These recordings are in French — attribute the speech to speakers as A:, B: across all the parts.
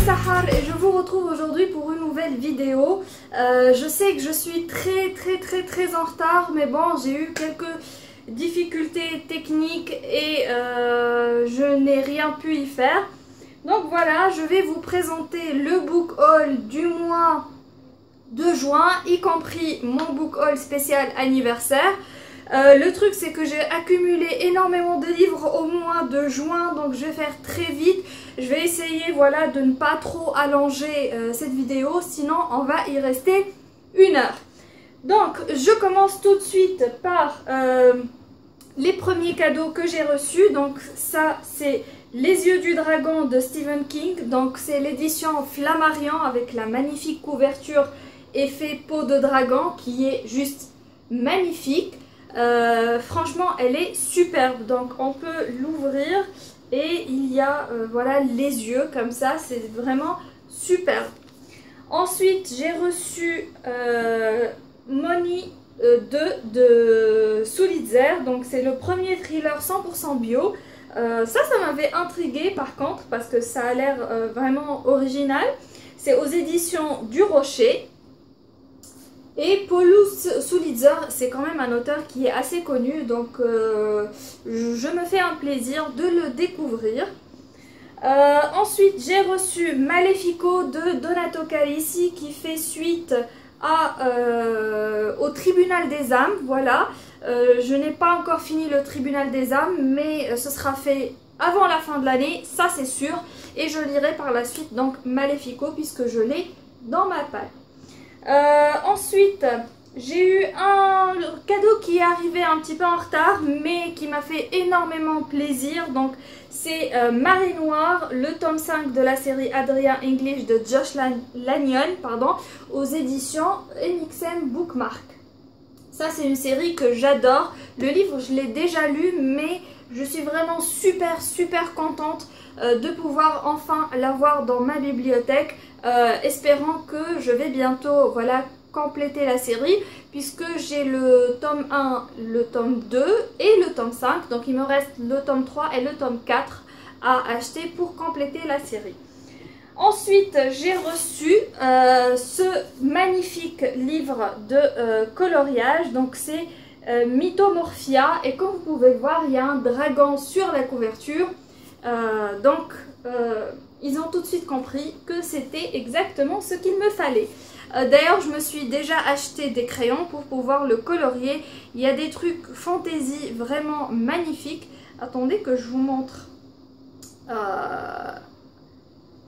A: Sahar et je vous retrouve aujourd'hui pour une nouvelle vidéo. Je sais que je suis très en retard, mais bon, j'ai eu quelques difficultés techniques et je n'ai rien pu y faire. Donc voilà, je vais vous présenter le book haul du mois de juin, y compris mon book haul spécial anniversaire. Le truc c'est que j'ai accumulé énormément de livres au mois de juin, donc je vais faire très vite. Je vais essayer voilà, de ne pas trop allonger cette vidéo, sinon on va y rester 1 heure. Donc je commence tout de suite par les premiers cadeaux que j'ai reçus. Donc ça c'est Les Yeux du Dragon de Stephen King. Donc c'est l'édition Flammarion avec la magnifique couverture effet peau de dragon qui est juste magnifique. Franchement elle est superbe, donc on peut l'ouvrir et il y a voilà les yeux comme ça, c'est vraiment superbe. Ensuite j'ai reçu Money de Sulitzer, donc c'est le premier thriller 100% bio. Ça m'avait intrigué par contre parce que ça a l'air vraiment original. C'est aux éditions du Rocher. Et Paulus Sulitzer, c'est quand même un auteur qui est assez connu, donc je me fais un plaisir de le découvrir. Ensuite, j'ai reçu Malefico de Donato Carisi qui fait suite au Tribunal des âmes. Voilà, je n'ai pas encore fini le Tribunal des âmes, mais ce sera fait avant la fin de l'année, ça c'est sûr. Et je lirai par la suite donc Malefico puisque je l'ai dans ma palle. Ensuite, j'ai eu un cadeau qui est arrivé un petit peu en retard, mais qui m'a fait énormément plaisir. Donc, c'est Marée Noire, le tome 5 de la série Adrian English de Josh Lanyon, pardon, aux éditions NXM Bookmark. Ça, c'est une série que j'adore. Le livre, je l'ai déjà lu, mais je suis vraiment super contente de pouvoir enfin l'avoir dans ma bibliothèque. Espérant que je vais bientôt voilà, compléter la série puisque j'ai le tome 1, le tome 2 et le tome 5. Donc il me reste le tome 3 et le tome 4 à acheter pour compléter la série. Ensuite j'ai reçu ce magnifique livre de coloriage. Donc c'est Mythomorphia et comme vous pouvez le voir il y a un dragon sur la couverture. Ils ont tout de suite compris que c'était exactement ce qu'il me fallait. D'ailleurs, je me suis déjà acheté des crayons pour pouvoir le colorier. Il y a des trucs fantasy vraiment magnifiques. Attendez que je vous montre.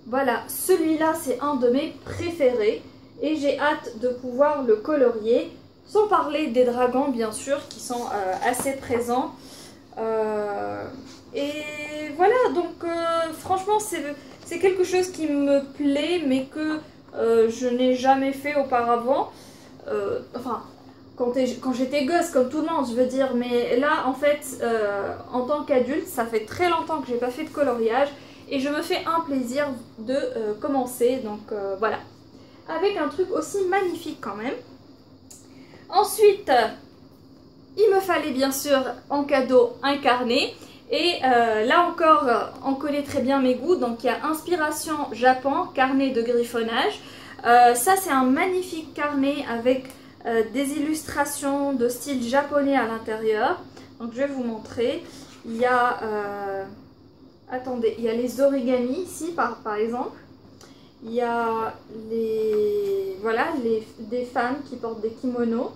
A: Voilà, celui-là c'est un de mes préférés. Et j'ai hâte de pouvoir le colorier. Sans parler des dragons bien sûr qui sont assez présents. Et voilà, donc franchement c'est quelque chose qui me plaît mais que je n'ai jamais fait auparavant. Enfin, quand j'étais gosse comme tout le monde je veux dire, mais là en fait en tant qu'adulte ça fait très longtemps que j'ai pas fait de coloriage et je me fais un plaisir de commencer, donc voilà. Avec un truc aussi magnifique quand même. Ensuite, il me fallait bien sûr en cadeau un carnet. Et là encore, on connaît très bien mes goûts. Donc il y a Inspiration Japon, carnet de griffonnage. Ça c'est un magnifique carnet avec des illustrations de style japonais à l'intérieur. Donc je vais vous montrer. Il y a, attendez, il y a les origamis ici par exemple. Il y a des femmes qui portent des kimonos.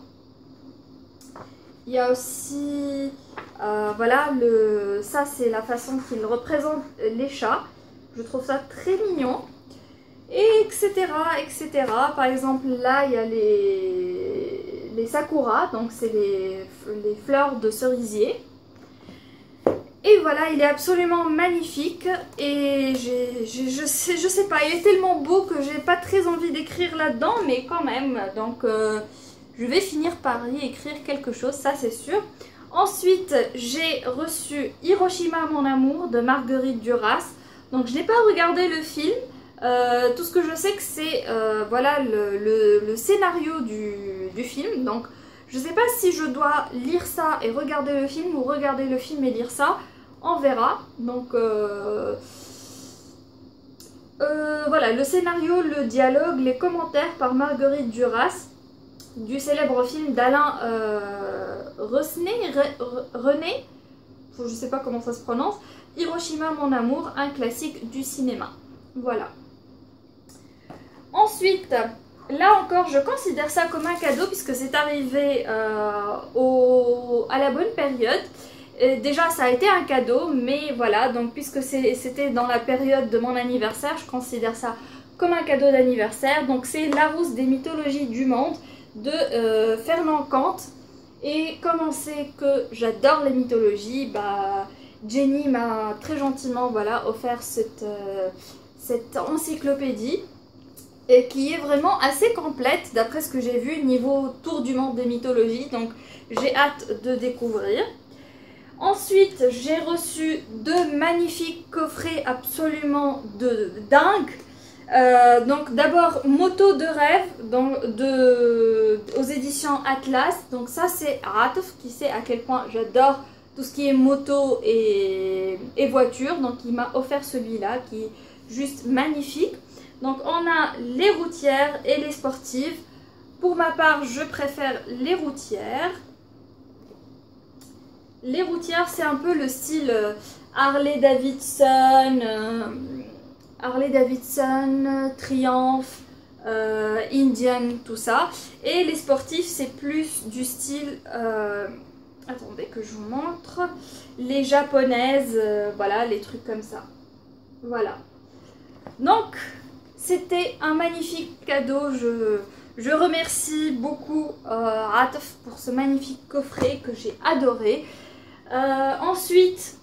A: Il y a aussi, voilà, ça c'est la façon qu'il représente les chats. Je trouve ça très mignon. Et etc. Par exemple, là il y a les sakura, donc c'est les fleurs de cerisier. Et voilà, il est absolument magnifique. Et je sais pas, il est tellement beau que j'ai pas très envie d'écrire là-dedans, mais quand même, donc... je vais finir par y écrire quelque chose, ça c'est sûr. Ensuite, j'ai reçu Hiroshima mon amour de Marguerite Duras. Donc je n'ai pas regardé le film. Tout ce que je sais que c'est voilà, le scénario du film. Donc je ne sais pas si je dois lire ça et regarder le film ou regarder le film et lire ça. On verra. Donc voilà, le scénario, le dialogue, les commentaires par Marguerite Duras du célèbre film d'Alain René, je sais pas comment ça se prononce, Hiroshima mon amour, un classique du cinéma. Voilà. Ensuite, là encore, je considère ça comme un cadeau puisque c'est arrivé à la bonne période. Et déjà, ça a été un cadeau, mais voilà, donc puisque c'était dans la période de mon anniversaire, je considère ça comme un cadeau d'anniversaire. Donc c'est Larousse des mythologies du monde de Fernand Kant. Et comme on sait que j'adore les mythologies, bah, Jenny m'a très gentiment voilà, offert cette encyclopédie. Et qui est vraiment assez complète d'après ce que j'ai vu niveau tour du monde des mythologies, donc j'ai hâte de découvrir. Ensuite, j'ai reçu deux magnifiques coffrets absolument dingues. Donc d'abord Moto de rêve aux éditions Atlas. Donc ça c'est Atf qui sait à quel point j'adore tout ce qui est moto et voiture. Donc il m'a offert celui-là qui est juste magnifique. Donc on a les routières et les sportives. Pour ma part, je préfère les routières. Les routières, c'est un peu le style Harley-Davidson, Triumph, Indian, tout ça. Et les sportifs, c'est plus du style, attendez que je vous montre, les japonaises, voilà, les trucs comme ça. Voilà. Donc, c'était un magnifique cadeau. Je remercie beaucoup Atf pour ce magnifique coffret que j'ai adoré. Ensuite,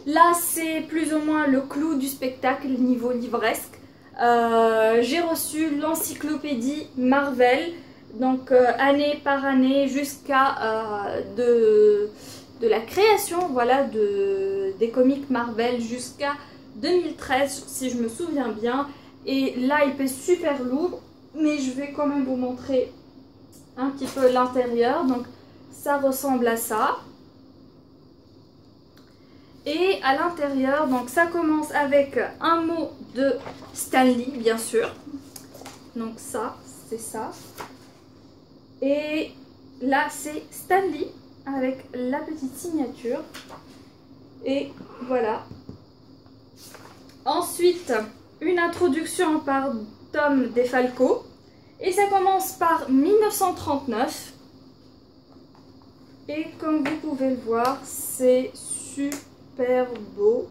A: là c'est plus ou moins le clou du spectacle niveau livresque. J'ai reçu l'encyclopédie Marvel, donc année par année jusqu'à de la création voilà, des comics Marvel jusqu'à 2013 si je me souviens bien. Et là il pèse super lourd, mais je vais quand même vous montrer un petit peu l'intérieur. Donc ça ressemble à ça. Et à l'intérieur, donc ça commence avec un mot de Stan Lee, bien sûr. Donc ça, c'est ça. Et là, c'est Stan Lee avec la petite signature. Et voilà. Ensuite, une introduction par Tom DeFalco. Et ça commence par 1939. Et comme vous pouvez le voir, c'est super beau.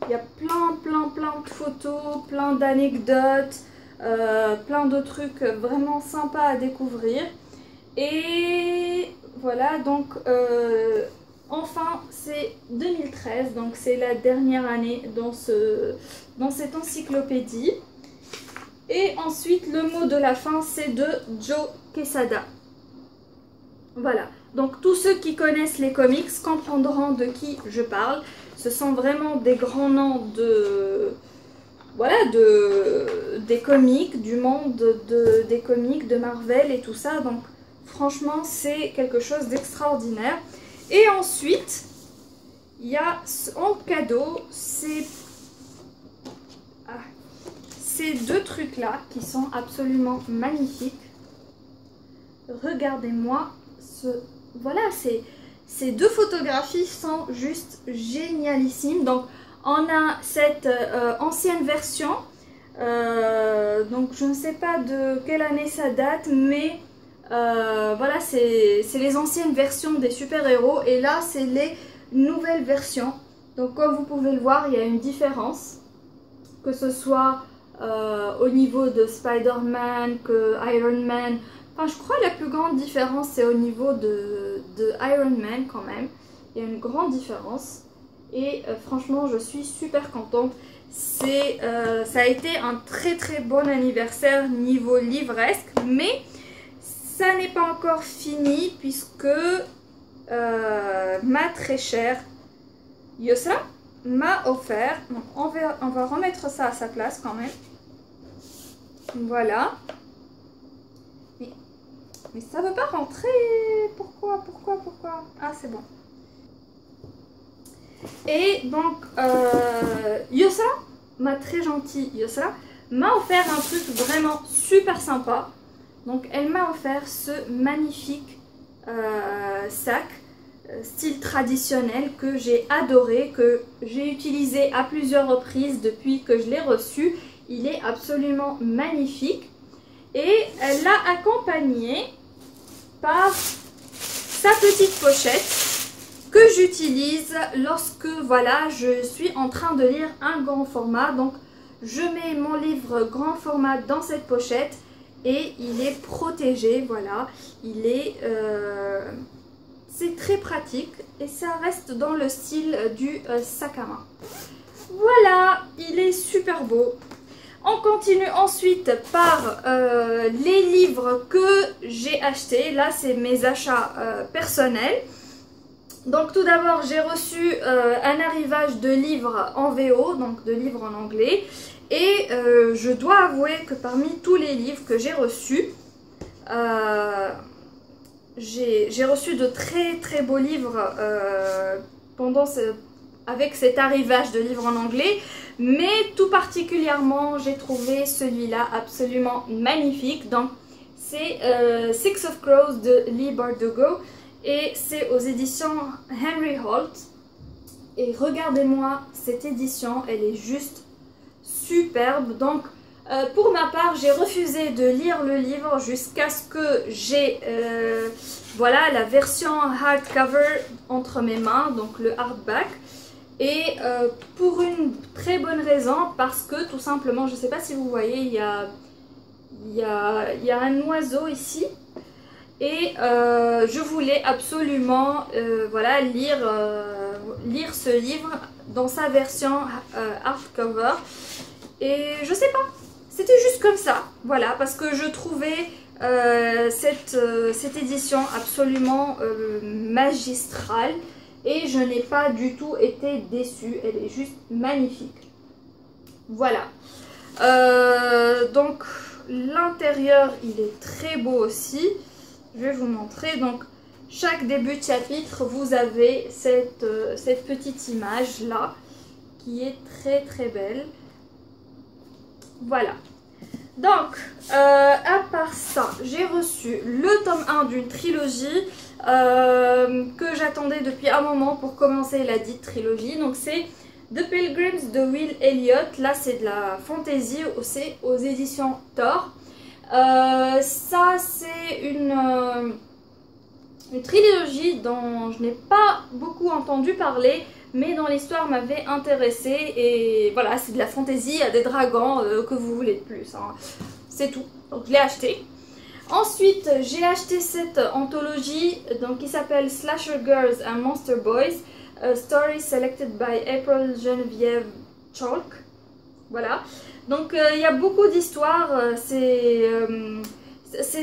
A: Il y a plein de photos, plein d'anecdotes, plein de trucs vraiment sympas à découvrir. Et voilà, donc enfin c'est 2013, donc c'est la dernière année dans cette encyclopédie. Et ensuite le mot de la fin c'est de Joe Quesada. Voilà. Donc tous ceux qui connaissent les comics comprendront de qui je parle. Ce sont vraiment des grands noms des comics, du monde des comics, de Marvel et tout ça. Donc franchement c'est quelque chose d'extraordinaire. Et ensuite, il y a en cadeau ces deux trucs là qui sont absolument magnifiques. Regardez-moi voilà, ces deux photographies sont juste génialissimes. Donc on a cette ancienne version, donc je ne sais pas de quelle année ça date, mais voilà, c'est les anciennes versions des super-héros et là c'est les nouvelles versions. Donc comme vous pouvez le voir, il y a une différence, que ce soit au niveau de Spider-Man, que Iron Man. Enfin, je crois que la plus grande différence c'est au niveau de Iron Man quand même. Il y a une grande différence et franchement je suis super contente. Ça a été un très bon anniversaire niveau livresque, mais ça n'est pas encore fini puisque ma très chère Yosra m'a offert. Donc on va remettre ça à sa place quand même. Voilà. Mais ça veut pas rentrer. Pourquoi? Ah, c'est bon. Et donc, Yosa ma très gentille Yosra, m'a offert un truc vraiment super sympa. Donc elle m'a offert ce magnifique sac style traditionnel que j'ai adoré, que j'ai utilisé à plusieurs reprises depuis que je l'ai reçu. Il est absolument magnifique et elle l'a accompagné par sa petite pochette que j'utilise lorsque voilà, je suis en train de lire un grand format. Donc je mets mon livre grand format dans cette pochette et il est protégé, voilà, il est c'est très pratique et ça reste dans le style du sac à main. Voilà, il est super beau. On continue ensuite par les livres que j'ai achetés. Là, c'est mes achats personnels. Donc tout d'abord, j'ai reçu un arrivage de livres en VO, donc de livres en anglais. Et je dois avouer que parmi tous les livres que j'ai reçus, j'ai reçu de très beaux livres avec cet arrivage de livres en anglais, mais tout particulièrement j'ai trouvé celui-là absolument magnifique. Donc c'est Six of Crows de Leigh Bardugo et c'est aux éditions Henry Holt. Et regardez-moi cette édition, elle est juste superbe. Donc pour ma part, j'ai refusé de lire le livre jusqu'à ce que j'ai voilà, la version hardcover entre mes mains, donc le hardback. Et pour une très bonne raison, parce que tout simplement, je ne sais pas si vous voyez, il y a un oiseau ici. Et je voulais absolument voilà, lire ce livre dans sa version hardcover. Et je sais pas. C'était juste comme ça, voilà, parce que je trouvais cette édition absolument magistrale et je n'ai pas du tout été déçue, elle est juste magnifique. Voilà, donc l'intérieur il est très beau aussi, je vais vous montrer. Donc chaque début de chapitre vous avez cette petite image là qui est très belle. Voilà. Donc, à part ça, j'ai reçu le tome 1 d'une trilogie que j'attendais depuis un moment pour commencer la dite trilogie. Donc, c'est The Pilgrims de Will Elliott. Là, c'est de la fantasy aux éditions Thor. Ça, c'est une trilogie dont je n'ai pas beaucoup entendu parler, mais dont l'histoire m'avait intéressée. Et voilà, c'est de la fantasy, il y a des dragons, que vous voulez de plus, hein. C'est tout, donc je l'ai acheté. Ensuite, j'ai acheté cette anthologie donc, qui s'appelle Slasher Girls and Monster Boys, Stories Selected by April Geneviève Chalk. Voilà, donc il y a beaucoup d'histoires, c'est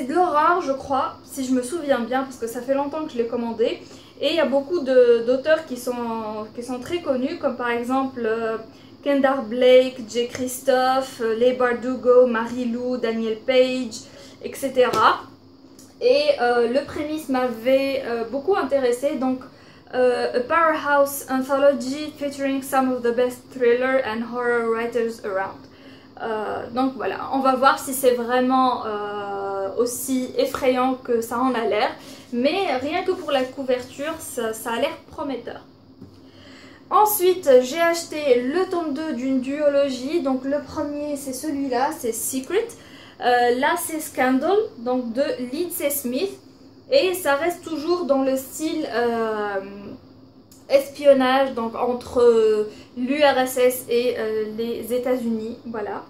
A: de l'horreur je crois, si je me souviens bien, parce que ça fait longtemps que je l'ai commandé. Et il y a beaucoup d'auteurs qui sont très connus, comme par exemple Kendall Blake, Jay Christophe, Leigh Bardugo, Mary Lou, Daniel Page, etc. Et le prémisse m'avait beaucoup intéressée. Donc, a powerhouse anthology featuring some of the best thriller and horror writers around. Donc voilà, on va voir si c'est vraiment aussi effrayant que ça en a l'air. Mais rien que pour la couverture, ça a l'air prometteur. Ensuite, j'ai acheté le tome 2 d'une duologie. Donc le premier, c'est celui-là, c'est Secret. Là, c'est Scandal, donc de Lindsay Smith. Et ça reste toujours dans le style espionnage, donc entre l'URSS et les États-Unis. Voilà.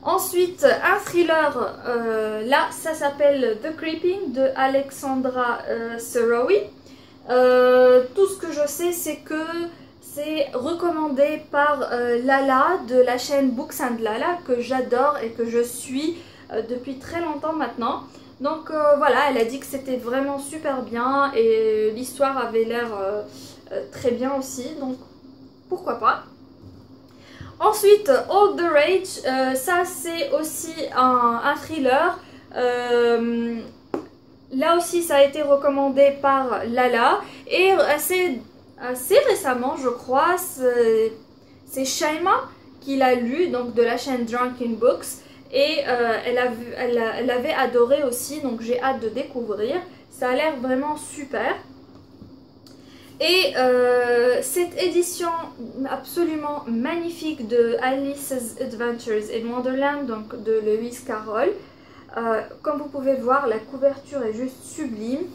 A: Ensuite, un thriller, là ça s'appelle The Creeping de Alexandra Sarawi. Tout ce que je sais, c'est que c'est recommandé par Lala de la chaîne Books and Lala, que j'adore et que je suis depuis très longtemps maintenant. Donc voilà, elle a dit que c'était vraiment super bien et l'histoire avait l'air très bien aussi, donc pourquoi pas. Ensuite, All the Rage, ça c'est aussi un thriller. Là aussi ça a été recommandé par Lala. Et assez récemment je crois, c'est Shaima qui l'a lu, donc de la chaîne Drunken Books, et elle avait adoré aussi, donc j'ai hâte de découvrir. Ça a l'air vraiment super. Et cette édition absolument magnifique de Alice's Adventures in Wonderland, donc de Lewis Carroll, comme vous pouvez voir, la couverture est juste sublime.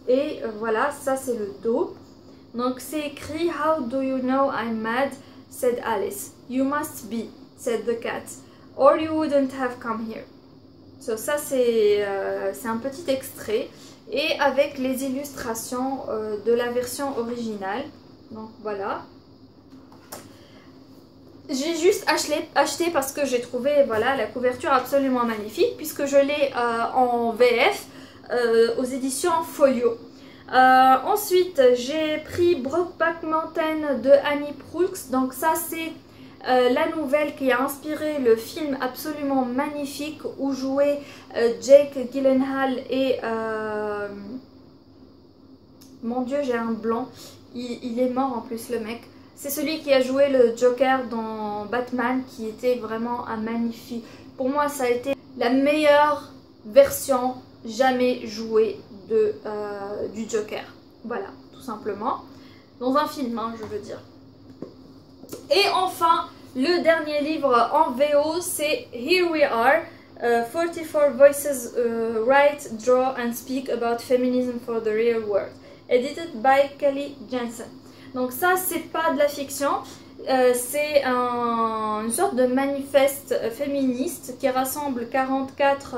A: Et voilà, ça c'est le dos. Donc c'est écrit How do you know I'm mad? Said Alice. You must be, said the cat. Or you wouldn't have come here. So, ça c'est un petit extrait. Et avec les illustrations de la version originale. Donc voilà. J'ai juste acheté parce que j'ai trouvé voilà, la couverture absolument magnifique, puisque je l'ai en VF aux éditions Folio. Ensuite, j'ai pris Brokeback Mountain de Annie Proulx. Donc ça, c'est la nouvelle qui a inspiré le film absolument magnifique où jouaient Jake Gyllenhaal et... mon Dieu, j'ai un blanc. Il est mort en plus, le mec. C'est celui qui a joué le Joker dans Batman, qui était vraiment un magnifique... Pour moi, ça a été la meilleure version jamais jouée du Joker. Voilà, tout simplement. Dans un film, hein, je veux dire. Et enfin, le dernier livre en VO, c'est Here We Are, 44 Voices Write, Draw and Speak About Feminism for the Real World, edited by Kelly Jensen. Donc ça, c'est pas de la fiction, c'est une sorte de manifeste féministe qui rassemble 44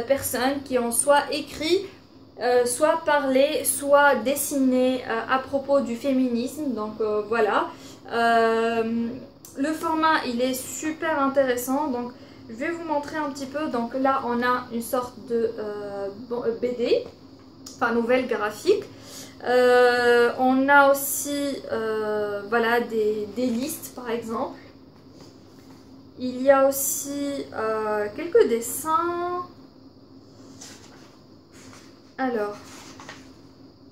A: personnes qui ont soit écrit, soit parlé, soit dessiné à propos du féminisme. Donc voilà. Le format, il est super intéressant. Donc je vais vous montrer un petit peu. Donc là, on a une sorte de BD, enfin nouvelle graphique. On a aussi voilà, des listes par exemple. Il y a aussi quelques dessins. Alors,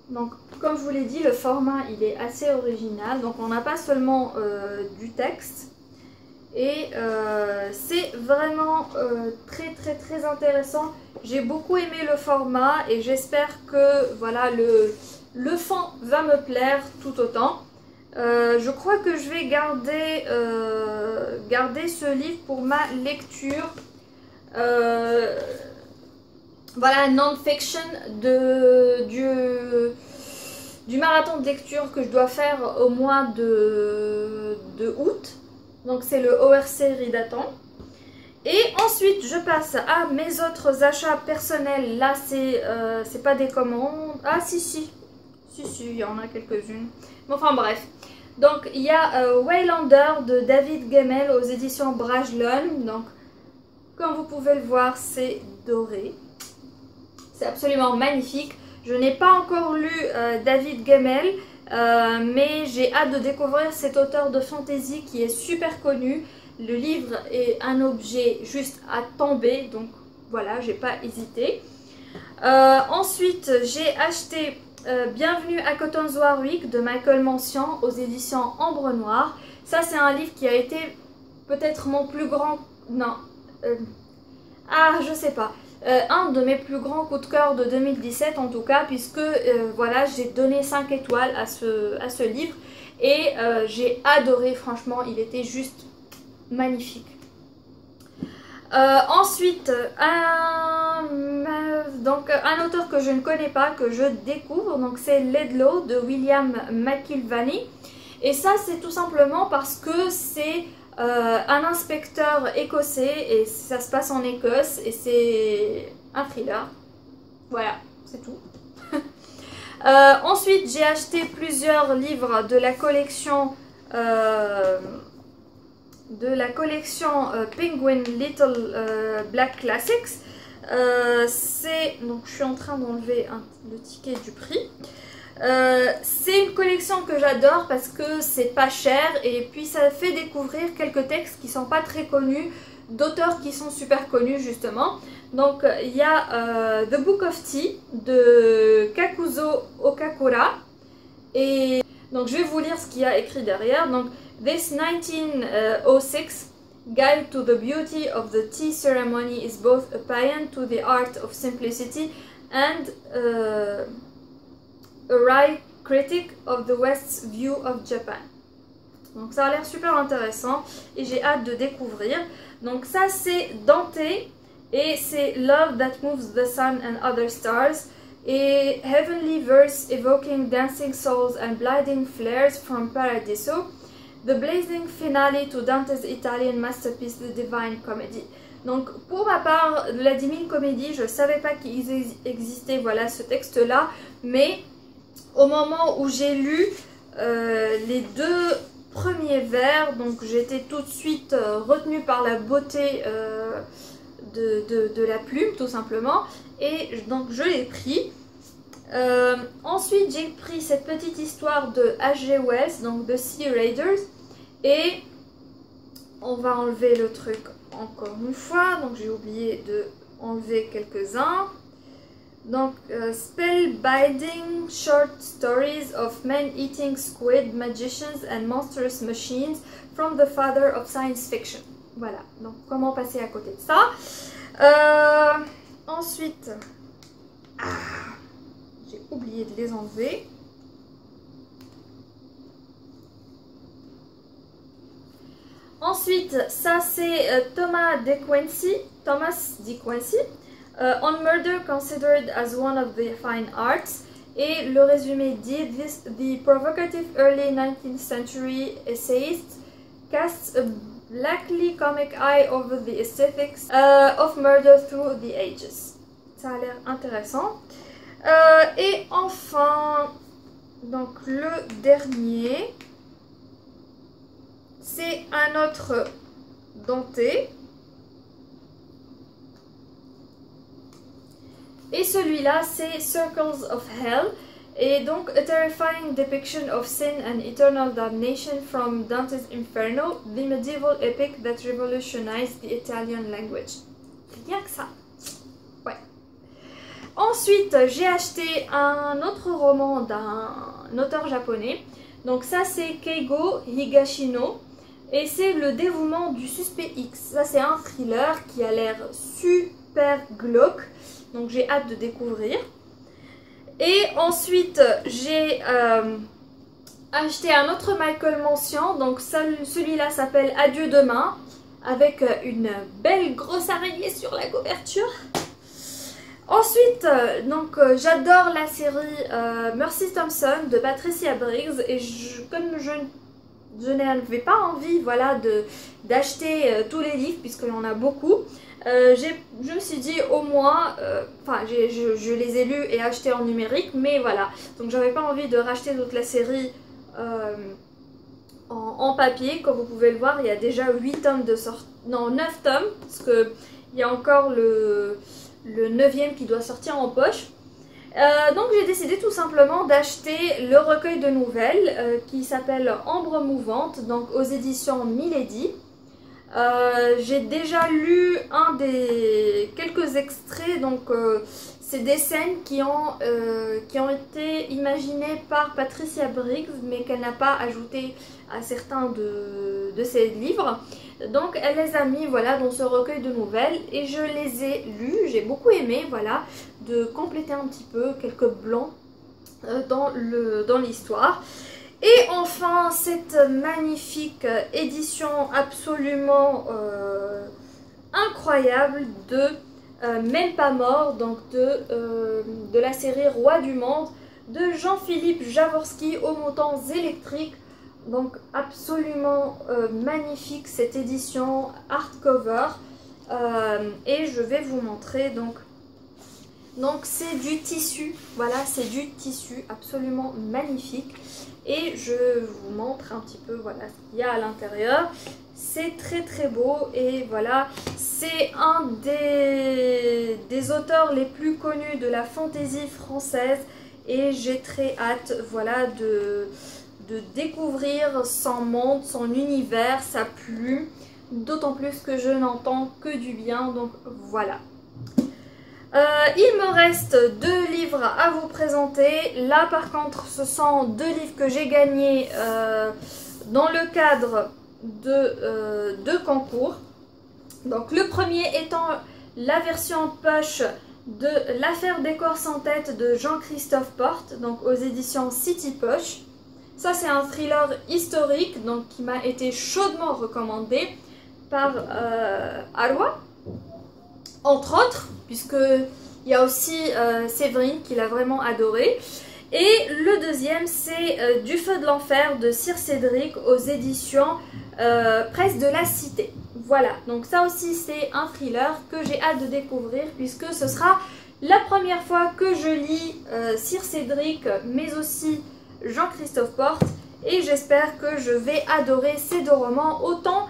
A: donc comme je vous l'ai dit, le format il est assez original. Donc on n'a pas seulement du texte. Et c'est vraiment très intéressant. J'ai beaucoup aimé le format et j'espère que voilà, le fond va me plaire tout autant. Je crois que je vais garder ce livre pour ma lecture. Voilà, non-fiction du marathon de lecture que je dois faire au mois de août. Donc c'est le ORC Readathon. Et ensuite je passe à mes autres achats personnels. Là c'est pas des commandes. Ah si, il y en a quelques-unes. Mais enfin bref. Donc il y a Waylander de David Gemmell aux éditions Brajlon. Donc comme vous pouvez le voir, c'est doré. C'est absolument magnifique. Je n'ai pas encore lu David Gemmell, mais j'ai hâte de découvrir cet auteur de fantasy qui est super connu. Le livre est un objet juste à tomber, donc voilà, j'ai pas hésité. Ensuite, j'ai acheté Bienvenue à Cotton's Warwick de Michael Mansion aux éditions Ambre Noire. Ça, c'est un livre qui a été peut-être mon plus grand... Non. Je sais pas. Un de mes plus grands coups de cœur de 2017 en tout cas, puisque voilà, j'ai donné 5 étoiles à ce livre et j'ai adoré, franchement, il était juste magnifique. Ensuite, un auteur que je ne connais pas, que je découvre, donc c'est Ledlow de William McIlvany. Et ça, c'est tout simplement parce que c'est un inspecteur écossais et ça se passe en Écosse et c'est un thriller. Voilà, c'est tout. Ensuite, j'ai acheté plusieurs livres de la collection Penguin Little Black Classics. Donc je suis en train d'enlever le ticket du prix. C'est une collection que j'adore parce que c'est pas cher et puis ça fait découvrir quelques textes qui sont pas très connus, d'auteurs qui sont super connus justement. Donc il y a The Book of Tea de Kakuzo Okakura et donc je vais vous lire ce qu'il y a écrit derrière. Donc This 1906 Guide to the Beauty of the Tea Ceremony is both a paean to the art of simplicity and a wry critic of the West's view of Japan. Donc ça a l'air super intéressant et j'ai hâte de découvrir. Donc ça c'est Dante et c'est Love That Moves the Sun and Other Stars et Heavenly Verse Evoking Dancing Souls and Blinding Flares from Paradiso. The blazing finale to Dante's Italian masterpiece, The Divine Comedy. Donc pour ma part, la Divine Comedy, je ne savais pas qu'il existait voilà, ce texte-là, mais au moment où j'ai lu les deux premiers vers, donc j'étais tout de suite retenue par la beauté de la plume, tout simplement, et donc je l'ai pris. Ensuite, j'ai pris cette petite histoire de H.G. Wells, donc de Sea Raiders, et on va enlever le truc encore une fois, donc j'ai oublié de enlever quelques-uns. Donc, spellbinding short stories of men eating squid, magicians and monstrous machines from the father of science fiction. Voilà, donc comment passer à côté de ça. Ensuite, j'ai oublié de les enlever. Ensuite, ça c'est Thomas De Quincey, On Murder Considered as One of the Fine Arts. Et le résumé dit The provocative early 19th century essayist casts a blackly comic eye over the aesthetics of murder through the ages. Ça a l'air intéressant. Et enfin, donc le dernier, c'est un autre Dante. Et celui-là, c'est Circles of Hell. Et donc, a terrifying depiction of sin and eternal damnation from Dante's Inferno, the medieval epic that revolutionized the Italian language. Rien que ça. Ouais. Ensuite, j'ai acheté un autre roman d'un auteur japonais. Donc ça, c'est Keigo Higashino. Et c'est Le dévouement du suspect X. Ça, c'est un thriller qui a l'air super glauque. Donc j'ai hâte de découvrir. Et ensuite, j'ai acheté un autre Michael Mansion. Donc celui-là s'appelle Adieu demain. Avec une belle grosse araignée sur la couverture. Ensuite, j'adore la série Mercy Thompson de Patricia Briggs. Et comme je n'avais pas envie voilà, d'acheter tous les livres puisqu'il y en a beaucoup. Je me suis dit au moins, je les ai lus et achetés en numérique, mais voilà, donc j'avais pas envie de racheter toute la série en papier. Comme vous pouvez le voir, il y a déjà 8 tomes de sortie, non 9 tomes, parce que il y a encore le 9e qui doit sortir en poche. Donc j'ai décidé tout simplement d'acheter le recueil de nouvelles qui s'appelle Ambre mouvante, donc aux éditions Milady. J'ai déjà lu quelques extraits, donc c'est des scènes qui ont été imaginées par Patricia Briggs, mais qu'elle n'a pas ajouté à certains de ses livres. Donc elle les a mis voilà, dans ce recueil de nouvelles et je les ai lus, j'ai beaucoup aimé voilà, de compléter un petit peu quelques blancs dans l'histoire. Et enfin, cette magnifique édition absolument incroyable de Même pas mort, donc de la série Roi du monde de Jean-Philippe Jaworski aux montants électriques. Donc absolument magnifique cette édition hardcover. Et je vais vous montrer donc c'est du tissu, voilà, c'est du tissu absolument magnifique. Et je vous montre un petit peu voilà, ce qu'il y a à l'intérieur. C'est très très beau et voilà, c'est un des auteurs les plus connus de la fantaisie française. Et j'ai très hâte voilà, de découvrir son monde, son univers, sa plume. D'autant plus que je n'entends que du bien, donc voilà. Il me reste 2 livres à vous présenter. Là par contre ce sont 2 livres que j'ai gagnés dans le cadre de deux concours. Donc le premier étant la version poche de L'affaire des corps sans tête de Jean-Christophe Porte, donc aux éditions City Poche. Ça c'est un thriller historique donc qui m'a été chaudement recommandé par Arwa, entre autres, puisque il y a aussi Séverine qui l'a vraiment adoré. Et le deuxième c'est Du feu de l'enfer de Sir Cédric aux éditions Presse de la Cité. Voilà, donc ça aussi c'est un thriller que j'ai hâte de découvrir puisque ce sera la première fois que je lis Sir Cédric mais aussi Jean-Christophe Porte et j'espère que je vais adorer ces deux romans autant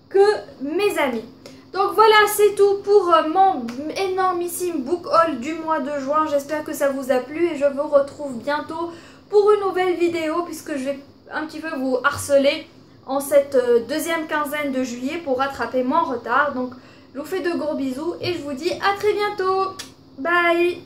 A: que mes amis. Donc voilà, c'est tout pour mon énormissime book haul du mois de juin. J'espère que ça vous a plu et je vous retrouve bientôt pour une nouvelle vidéo puisque je vais un petit peu vous harceler en cette deuxième quinzaine de juillet pour rattraper mon retard. Donc je vous fais de gros bisous et je vous dis à très bientôt. Bye!